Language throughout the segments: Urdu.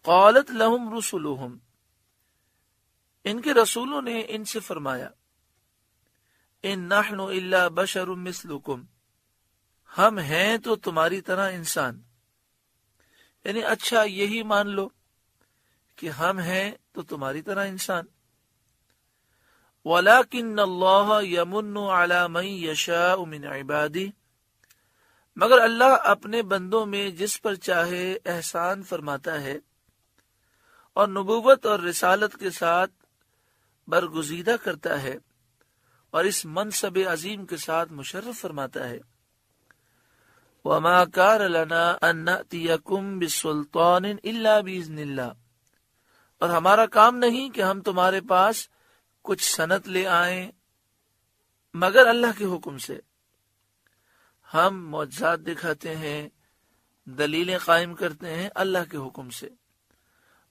قالت لہم رسلہم، ان کے رسولوں نے ان سے فرمایا، ان نحن الا بشر مثلکم، ہم ہیں تو تمہاری طرح انسان، یعنی اچھا یہی مان لو کہ ہم ہیں تو تمہاری طرح انسان، وَلَكِنَّ اللَّهَ يَمُنُّ عَلَى مَن يَشَاءُ مِنْ عِبَادِهِ، مگر اللہ اپنے بندوں میں جس پر چاہے احسان فرماتا ہے اور نبوت اور رسالت کے ساتھ برگزیدہ کرتا ہے اور اس منصب عظیم کے ساتھ مشرف فرماتا ہے۔ وَمَا كَانَ لَنَا أَن نَأْتِيَكُمْ بِسُلْطَانٍ إِلَّا بِإِذْنِ اللَّهِ، اور ہمارا کام نہیں کہ ہم تمہارے پاس کچھ سند لے آئیں مگر اللہ کے حکم سے۔ ہم معجزات دکھاتے ہیں، دلیلیں قائم کرتے ہیں اللہ کے حکم سے۔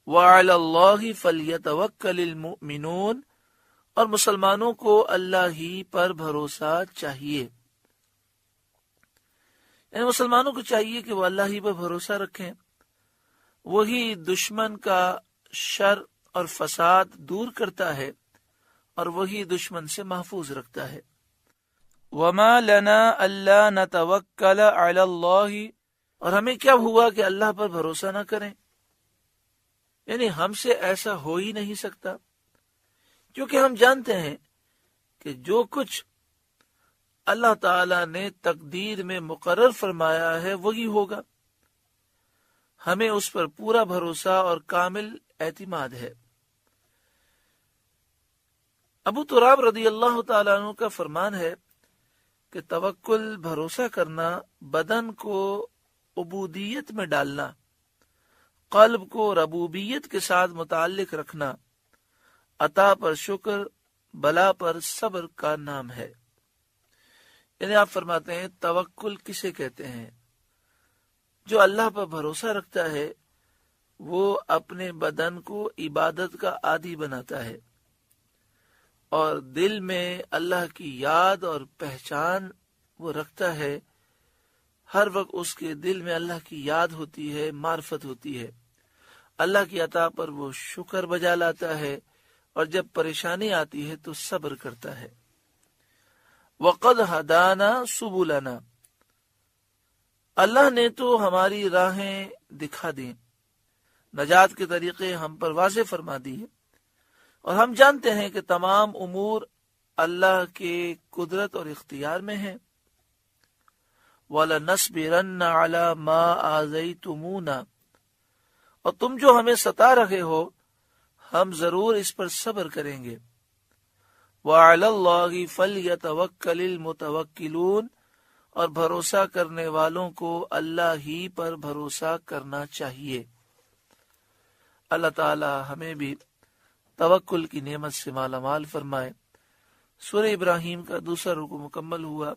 وَعَلَى اللَّهِ فَلْيَتَوَكَّلِ الْمُؤْمِنُونَ، اور مسلمانوں کو اللہ ہی پر بھروسہ چاہیے، یعنی مسلمانوں کو چاہیے کہ وہ اللہ ہی پر بھروسہ رکھیں، وہی دشمن کا شر اور فساد دور کرتا ہے اور وہی دشمن سے محفوظ رکھتا ہے۔ وَمَا لَنَا أَلَّا نَتَوَكَّلَ عَلَى اللَّهِ، اور ہمیں کیا ہوا کہ اللہ پر بھروسہ نہ کریں، یعنی ہم سے ایسا ہو ہی نہیں سکتا، کیونکہ ہم جانتے ہیں کہ جو کچھ اللہ تعالی نے تقدیر میں مقرر فرمایا ہے وہی ہوگا، ہمیں اس پر پورا بھروسہ اور کامل اعتماد ہے۔ ابو تراب رضی اللہ تعالیٰ عنہ کا فرمان ہے کہ توکل، بھروسہ کرنا، بدن کو عبودیت میں ڈالنا، قلب کو ربوبیت کے ساتھ متعلق رکھنا، عطا پر شکر، بلا پر صبر کا نام ہے۔ یعنی آپ فرماتے ہیں توکل کسے کہتے ہیں؟ جو اللہ پر بھروسہ رکھتا ہے وہ اپنے بدن کو عبادت کا عادی بناتا ہے اور دل میں اللہ کی یاد اور پہچان وہ رکھتا ہے، ہر وقت اس کے دل میں اللہ کی یاد ہوتی ہے، معرفت ہوتی ہے، اللہ کی عطا پر وہ شکر بجا لاتا ہے، اور جب پریشانی آتی ہے تو صبر کرتا ہے۔ وَقَدْ هَدَانَا سُبُلَنَا، اللہ نے تو ہماری راہیں دکھا دیں، نجات کے طریقے ہم پر واضح فرما دیے، اور ہم جانتے ہیں کہ تمام امور اللہ کے قدرت اور اختیار میں ہیں۔ وَلَنَصْبِرَنَّ عَلَى مَا آذَيْتُمُونَا، اور تم جو ہمیں ستا رہے ہو ہم ضرور اس پر صبر کریں گے۔ وَعَلَى اللَّهِ فَلْيَتَوَكَّلِ الْمُتَوَكِّلُونَ، اور بھروسہ کرنے والوں کو اللہ ہی پر بھروسہ کرنا چاہیے۔ اللہ تعالی ہمیں بھی توکل کی نعمت سے مالا مال فرمائے۔ سورہ ابراہیم کا دوسرا رکوع مکمل ہوا۔